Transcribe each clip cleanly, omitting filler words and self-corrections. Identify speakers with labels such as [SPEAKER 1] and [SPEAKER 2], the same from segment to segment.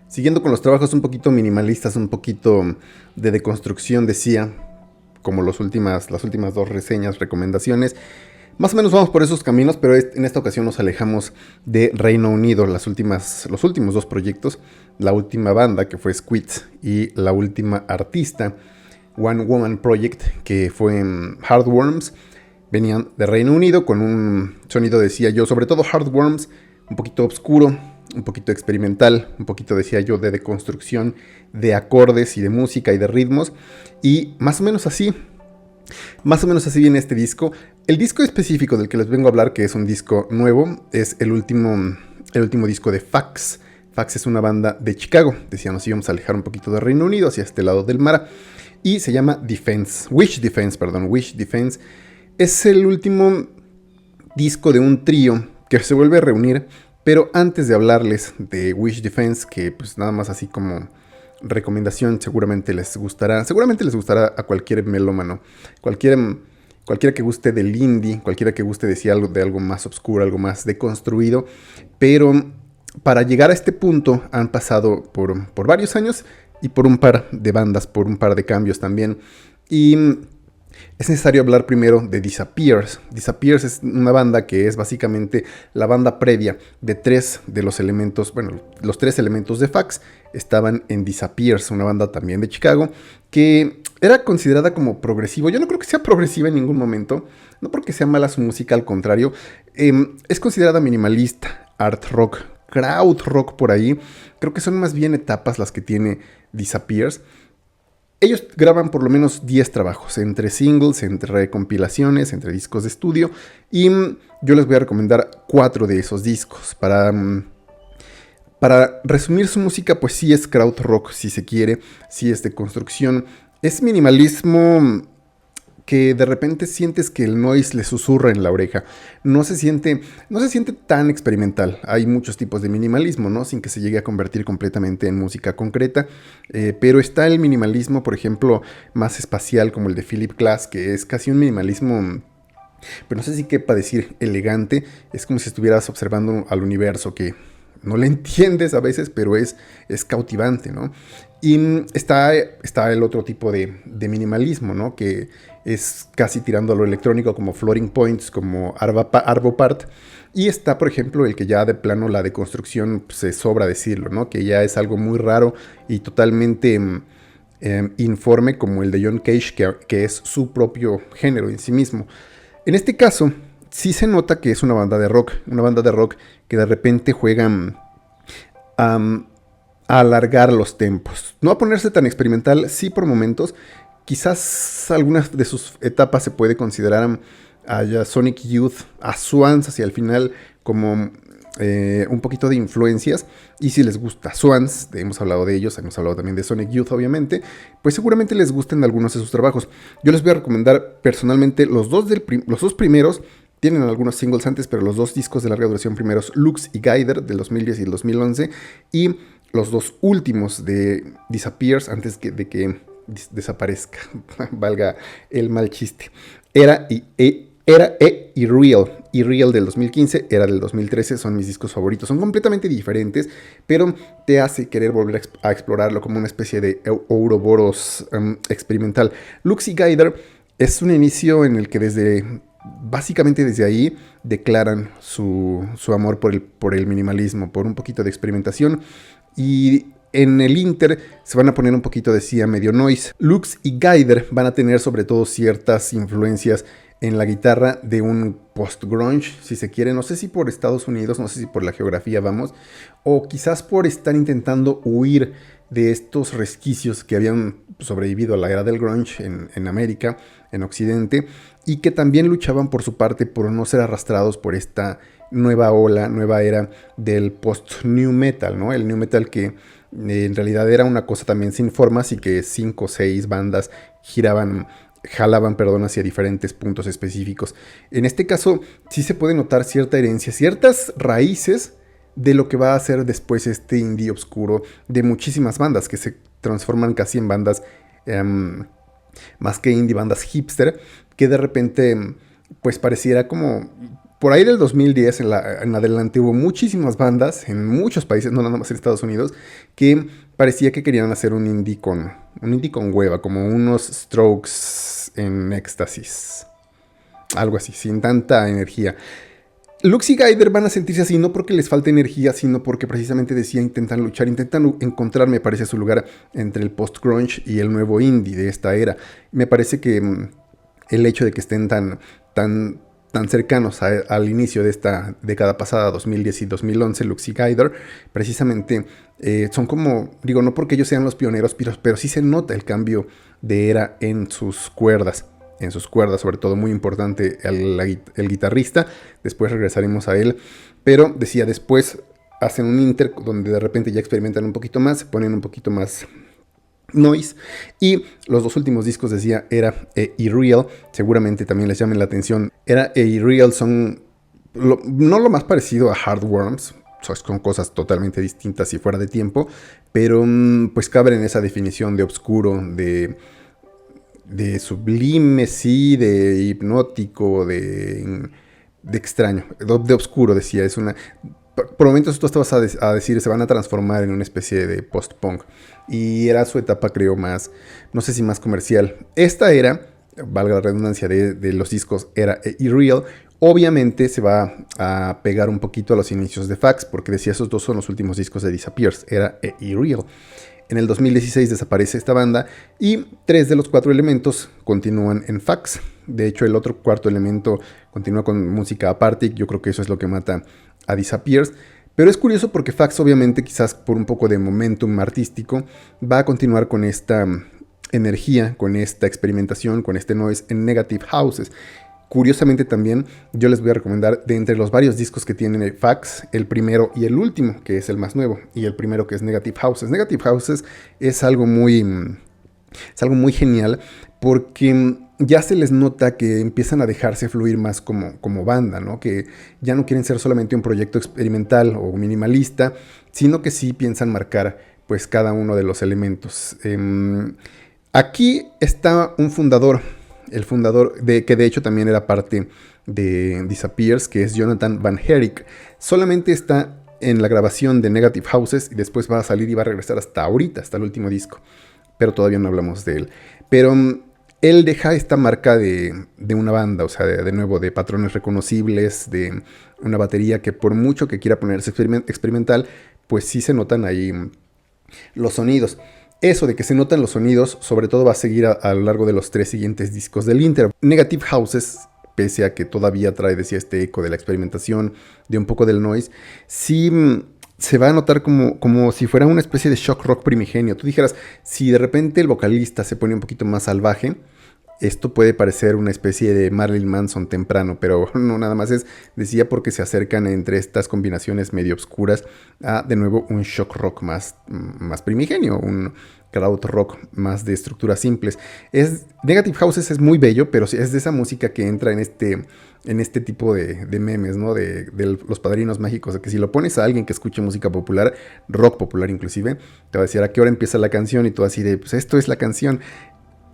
[SPEAKER 1] Siguiendo con los trabajos un poquito minimalistas, un poquito de deconstrucción, decía, como las últimas dos reseñas, recomendaciones. Más o menos vamos por esos caminos, pero en esta ocasión nos alejamos de Reino Unido, los últimos dos proyectos, la última banda que fue Squids y la última artista, One Woman Project, que fue Hardworms. Venían de Reino Unido con un sonido, decía yo, sobre todo Hardworms, un poquito oscuro, un poquito experimental, un poquito, decía yo, de deconstrucción de acordes y de música y de ritmos. Y más o menos así viene este disco. El disco específico del que les vengo a hablar, que es un disco nuevo, es el último disco de Fax. Fax es una banda de Chicago. Decía, nos íbamos a alejar un poquito de Reino Unido, hacia este lado del mar. Y se llama Wish Defense. Es el último disco de un trío que se vuelve a reunir. Pero antes de hablarles de Wish Defense, que pues nada más así como recomendación, seguramente les gustará a cualquier melómano, cualquiera que guste del indie, cualquiera que guste de algo más oscuro, algo más deconstruido. Pero para llegar a este punto han pasado por varios años y por un par de bandas, por un par de cambios también. Y es necesario hablar primero de Disappears. Disappears es una banda que es básicamente la banda previa de tres de los elementos, bueno, los tres elementos de Fax estaban en Disappears, una banda también de Chicago, que era considerada como progresivo. Yo no creo que sea progresiva en ningún momento, no porque sea mala su música, al contrario, es considerada minimalista, art rock, crowd rock por ahí. Creo que son más bien etapas las que tiene Disappears. Ellos graban por lo menos 10 trabajos, entre singles, entre compilaciones, entre discos de estudio. Y yo les voy a recomendar 4 de esos discos. Para resumir su música, pues sí es crowd rock, si se quiere, sí es de construcción. Es minimalismo que de repente sientes que el noise le susurra en la oreja. No se siente tan experimental. Hay muchos tipos de minimalismo, ¿no? Sin que se llegue a convertir completamente en música concreta. Pero está el minimalismo, por ejemplo, más espacial, como el de Philip Glass, que es casi un minimalismo, pero no sé si quepa decir elegante. Es como si estuvieras observando al universo, que no le entiendes a veces, pero es cautivante, ¿no? Y está el otro tipo de minimalismo, ¿no? Que es casi tirando a lo electrónico, como Floating Points, como Arvo Part. Y está, por ejemplo, el que ya de plano la deconstrucción, pues, se sobra decirlo, ¿no? Que ya es algo muy raro y totalmente informe, como el de John Cage, que es su propio género en sí mismo. En este caso, sí se nota que es una banda de rock que de repente juegan a alargar los tempos. No a ponerse tan experimental, sí por momentos. Quizás algunas de sus etapas se puede considerar a Sonic Youth, a Swans hacia el final, como un poquito de influencias. Y si les gusta Swans, hemos hablado de ellos, hemos hablado también de Sonic Youth, obviamente, pues seguramente les gusten algunos de sus trabajos. Yo les voy a recomendar personalmente los dos primeros. Tienen algunos singles antes, pero los dos discos de larga duración primeros, Lux y Guider, del 2010 y el 2011, y los dos últimos de Disappears, antes de que desaparezca, valga el mal chiste. Era y Real del 2015, Era del 2013, son mis discos favoritos. Son completamente diferentes, pero te hace querer volver a explorarlo como una especie de Ouroboros experimental. Lux y Guider es un inicio en el que básicamente desde ahí declaran su amor por el minimalismo, por un poquito de experimentación. Y en el Inter se van a poner un poquito de sí a medio noise. Lux y Guider van a tener sobre todo ciertas influencias en la guitarra de un post-grunge, si se quiere. No sé si por Estados Unidos, no sé si por la geografía vamos, o quizás por estar intentando huir de estos resquicios que habían sobrevivido a la era del grunge en América, en Occidente, y que también luchaban por su parte por no ser arrastrados por esta nueva ola, nueva era del post-new metal, ¿no? El new metal que en realidad era una cosa también sin formas y que 5 o 6 bandas jalaban, hacia diferentes puntos específicos. En este caso sí se puede notar cierta herencia, ciertas raíces de lo que va a ser después este indie oscuro de muchísimas bandas que se transforman casi en bandas más que indie, bandas hipster, que de repente pues pareciera como por ahí del 2010 en adelante hubo muchísimas bandas en muchos países, no nada más en Estados Unidos, que parecía que querían hacer un indie con hueva, como unos Strokes en éxtasis. Algo así, sin tanta energía. Lux y Gaider van a sentirse así no porque les falte energía, sino porque precisamente decía intentan luchar, intentan encontrar, me parece, su lugar entre el post-grunge y el nuevo indie de esta era. Me parece que el hecho de que estén tan cercanos al inicio de esta década pasada, 2010 y 2011, Lux y Gaider, precisamente son como, digo, no porque ellos sean los pioneros, pero sí se nota el cambio de era en sus cuerdas. Sobre todo muy importante el guitarrista, después regresaremos a él, pero decía, después hacen un inter donde de repente ya experimentan un poquito más, se ponen un poquito más noise, y los dos últimos discos, decía, Era y Real, seguramente también les llamen la atención. Era y Real son no lo más parecido a Heartworms, son cosas totalmente distintas y fuera de tiempo, pero pues caben en esa definición de obscuro, de sublime, sí, de hipnótico, de extraño, de oscuro, decía. Es una... Por momentos tú estabas a decir, se van a transformar en una especie de post-punk. Y era su etapa, creo, más, no sé si más comercial. Esta era, valga la redundancia de los discos, Era y Real, obviamente se va a pegar un poquito a los inicios de Fax, porque decía, esos dos son los últimos discos de Disappears, Era y Real. En el 2016 desaparece esta banda y 3 de los 4 elementos continúan en Fax. De hecho, el otro cuarto elemento continúa con música aparte. Yo creo que eso es lo que mata a Disappears. Pero es curioso porque Fax, obviamente, quizás por un poco de momentum artístico, va a continuar con esta energía, con esta experimentación, con este noise en Negative Houses. Curiosamente también yo les voy a recomendar de entre los varios discos que tienen Fax, el primero y el último, que es el más nuevo, y el primero que es Negative Houses. Negative Houses es algo muy genial porque ya se les nota que empiezan a dejarse fluir más como banda, ¿no? Que ya no quieren ser solamente un proyecto experimental o minimalista, sino que sí piensan marcar pues cada uno de los elementos. Aquí está un fundador, el fundador que de hecho también era parte de Disappears, que es Jonathan Van Herik. Solamente está en la grabación de Negative Houses y después va a salir y va a regresar hasta ahorita, hasta el último disco. Pero todavía no hablamos de él. Pero él deja esta marca de una banda, o sea, de nuevo, de patrones reconocibles, de una batería que por mucho que quiera ponerse experimental, pues sí se notan ahí los sonidos. Eso de que se notan los sonidos, sobre todo va a seguir a lo largo de los 3 siguientes discos del Inter. Negative Houses, pese a que todavía trae, decía, este eco de la experimentación, de un poco del noise, sí se va a notar como si fuera una especie de shock rock primigenio. Tú dijeras, si de repente el vocalista se pone un poquito más salvaje, esto puede parecer una especie de Marilyn Manson temprano, pero no, nada más decía, porque se acercan entre estas combinaciones medio oscuras a, de nuevo, un shock rock más primigenio, un crowd rock más de estructuras simples. Negative Houses es muy bello, pero es de esa música que entra en este tipo de memes, ¿no? De los padrinos mágicos, de que si lo pones a alguien que escuche música popular, rock popular inclusive, te va a decir a qué hora empieza la canción y tú así de, pues esto es la canción.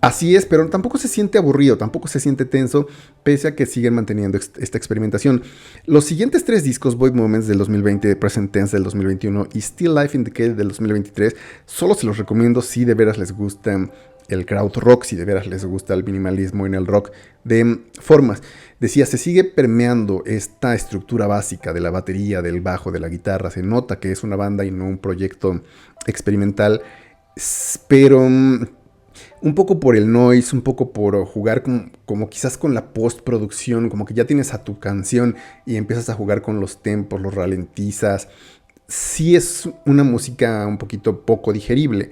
[SPEAKER 1] Así es, pero tampoco se siente aburrido, tampoco se siente tenso, pese a que siguen manteniendo esta experimentación. Los siguientes 3 discos, Void Moments del 2020, Present Tense del 2021 y Still Life in Decay del 2023, solo se los recomiendo si de veras les gusta el crowd rock, si de veras les gusta el minimalismo en el rock de formas. Decía, se sigue permeando esta estructura básica de la batería, del bajo, de la guitarra. Se nota que es una banda y no un proyecto experimental, pero un poco por el noise, un poco por jugar como quizás con la postproducción, como que ya tienes a tu canción y empiezas a jugar con los tempos, los ralentizas. Sí es una música un poquito poco digerible.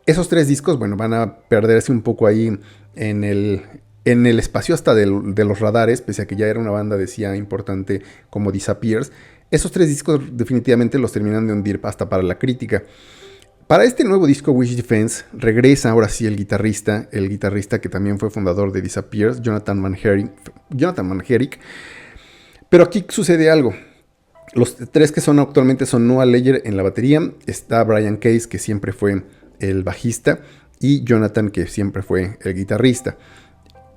[SPEAKER 1] Esos 3 discos, bueno, van a perderse un poco ahí en el espacio hasta de los radares, pese a que ya era una banda, decía, importante como Disappears. Esos 3 discos definitivamente los terminan de hundir hasta para la crítica. Para este nuevo disco, Wish Defense, regresa ahora sí el guitarrista que también fue fundador de Disappears, Jonathan Van Herik. Pero aquí sucede algo. Los 3 que son actualmente son Noah Leyer en la batería, está Brian Case, que siempre fue el bajista, y Jonathan, que siempre fue el guitarrista.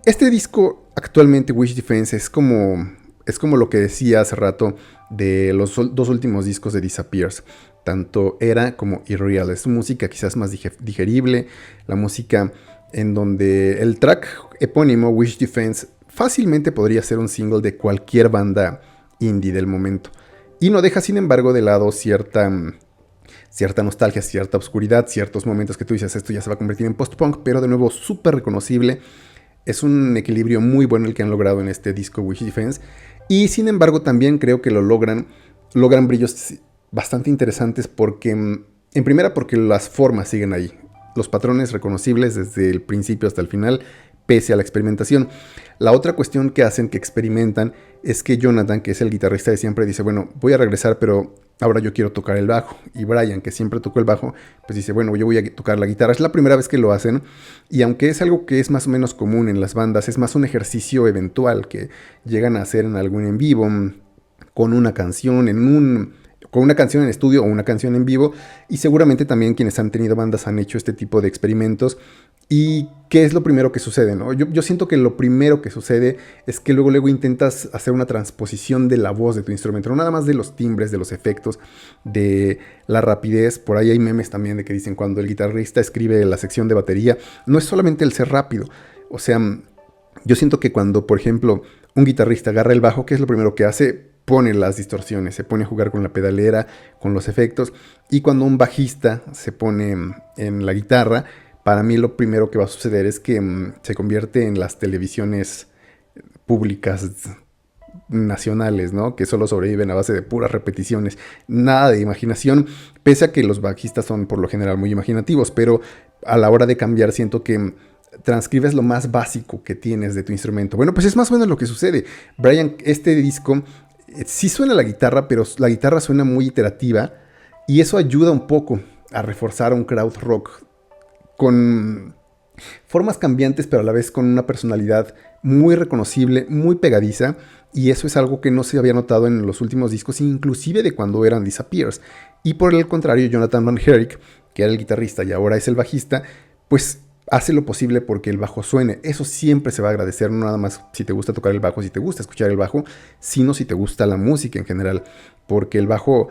[SPEAKER 1] Este disco, actualmente, Wish Defense, es como Es como lo que decía hace rato de los dos últimos discos de Disappears. Tanto Era como Irreal. Es música quizás más digerible. La música en donde el track epónimo, Wish Defense, fácilmente podría ser un single de cualquier banda indie del momento. Y no deja, sin embargo, de lado cierta nostalgia, cierta oscuridad, ciertos momentos que tú dices, esto ya se va a convertir en post-punk, pero de nuevo súper reconocible. Es un equilibrio muy bueno el que han logrado en este disco Wish Defense. Y sin embargo también creo que logran brillos bastante interesantes porque, en primera, porque las formas siguen ahí. Los patrones reconocibles desde el principio hasta el final, pese a la experimentación. La otra cuestión que hacen, que experimentan, es que Jonathan, que es el guitarrista de siempre, dice, bueno, voy a regresar, pero ahora yo quiero tocar el bajo. Y Brian, que siempre tocó el bajo, pues dice, bueno, yo voy a tocar la guitarra. Es la primera vez que lo hacen. Y aunque es algo que es más o menos común en las bandas, es más un ejercicio eventual que llegan a hacer en algún en vivo, con una canción con una canción en estudio o una canción en vivo, y seguramente también quienes han tenido bandas han hecho este tipo de experimentos. ¿Y qué es lo primero que sucede, no? Yo siento que lo primero que sucede es que luego intentas hacer una transposición de la voz de tu instrumento, no nada más de los timbres, de los efectos, de la rapidez. Por ahí hay memes también de que dicen cuando el guitarrista escribe la sección de batería, no es solamente el ser rápido. O sea, yo siento que cuando, por ejemplo, un guitarrista agarra el bajo, ¿qué es lo primero que hace? Pone las distorsiones, se pone a jugar con la pedalera, con los efectos. Y cuando un bajista se pone en la guitarra, para mí lo primero que va a suceder es que se convierte en las televisiones públicas nacionales, ¿no? Que solo sobreviven a base de puras repeticiones, nada de imaginación, pese a que los bajistas son por lo general muy imaginativos, pero a la hora de cambiar siento que transcribes lo más básico que tienes de tu instrumento. Bueno, pues es más o menos lo que sucede. Brian, este disco sí suena la guitarra, pero la guitarra suena muy iterativa y eso ayuda un poco a reforzar un crowd rock con formas cambiantes, pero a la vez con una personalidad muy reconocible, muy pegadiza, y eso es algo que no se había notado en los últimos discos, inclusive de cuando eran Disappears. Y por el contrario, Jonathan Van Herrick, que era el guitarrista y ahora es el bajista, pues hace lo posible porque el bajo suene. Eso siempre se va a agradecer, no nada más si te gusta tocar el bajo, si te gusta escuchar el bajo, sino si te gusta la música en general, porque el bajo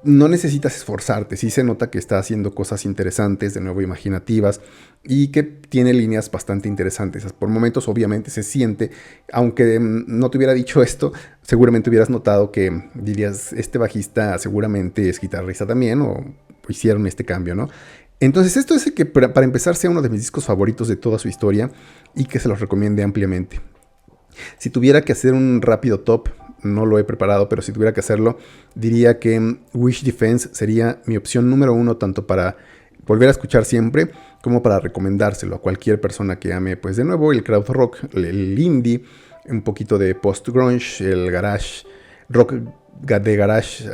[SPEAKER 1] no necesitas esforzarte, sí se nota que está haciendo cosas interesantes, de nuevo imaginativas, y que tiene líneas bastante interesantes. Por momentos obviamente se siente, aunque no te hubiera dicho esto, seguramente hubieras notado que dirías, este bajista seguramente es guitarrista también, o hicieron este cambio, ¿no? Entonces esto es el que para empezar sea uno de mis discos favoritos de toda su historia y que se los recomiende ampliamente. Si tuviera que hacer un rápido top, no lo he preparado, pero si tuviera que hacerlo, diría que Wish Defense sería mi opción número uno, tanto para volver a escuchar siempre, como para recomendárselo a cualquier persona que ame, pues de nuevo, el crowd rock, el indie, un poquito de post-grunge, el garage, rock de garage,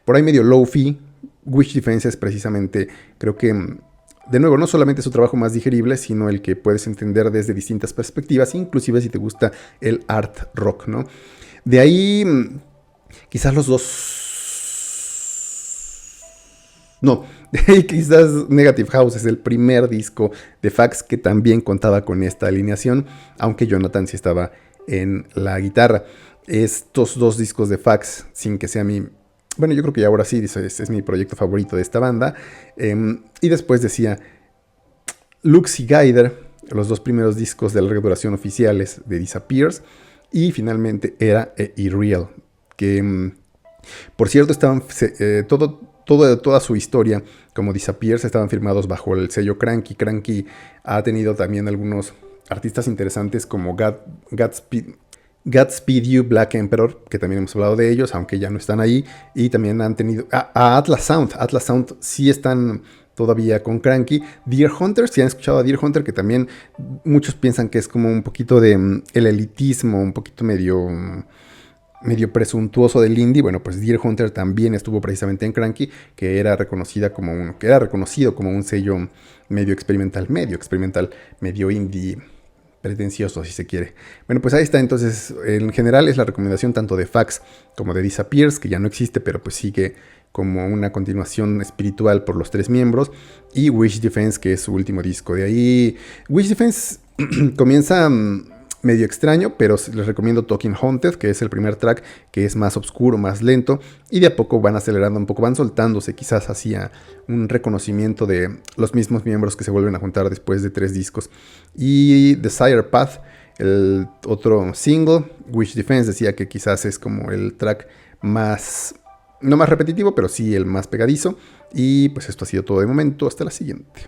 [SPEAKER 1] por ahí medio lo-fi. Wish Defense es precisamente, creo que, de nuevo, no solamente su trabajo más digerible, sino el que puedes entender desde distintas perspectivas, inclusive si te gusta el art rock, ¿no? De ahí, quizás los dos... No, de ahí quizás Negative House es el primer disco de Fax que también contaba con esta alineación, aunque Jonathan sí estaba en la guitarra. Estos dos discos de Fax, sin que sea mi... Bueno, yo creo que ya ahora sí, es mi proyecto favorito de esta banda. Y después decía Lux y Guider, los dos primeros discos de larga duración oficiales de Disappears. Y finalmente Era Irreal, que por cierto estaban toda su historia como Disappears estaban firmados bajo el sello Cranky. Cranky ha tenido también algunos artistas interesantes como Godspeed You, Black Emperor, que también hemos hablado de ellos, aunque ya no están ahí. Y también han tenido a Atlas Sound. Atlas Sound sí están todavía con Cranky. Deer Hunter, si han escuchado a Deer Hunter, que también muchos piensan que es como un poquito de el elitismo, un poquito medio presuntuoso del indie. Bueno, pues Deer Hunter también estuvo precisamente en Cranky, que era reconocido como un sello medio experimental, medio indie pretencioso, si se quiere. Bueno, pues ahí está. Entonces, en general es la recomendación tanto de Fax como de Disappears, que ya no existe, pero pues sigue como una continuación espiritual por los tres miembros, y Wish Defense, que es su último disco. De ahí, Wish Defense comienza medio extraño, pero les recomiendo Talking Haunted, que es el primer track, que es más oscuro, más lento, y de a poco van acelerando un poco, van soltándose quizás hacia un reconocimiento de los mismos miembros que se vuelven a juntar después de 3 discos. Y Desire Path, el otro single, Wish Defense, decía que quizás es como el track más, no más repetitivo, pero sí el más pegadizo. Y pues esto ha sido todo de momento, hasta la siguiente.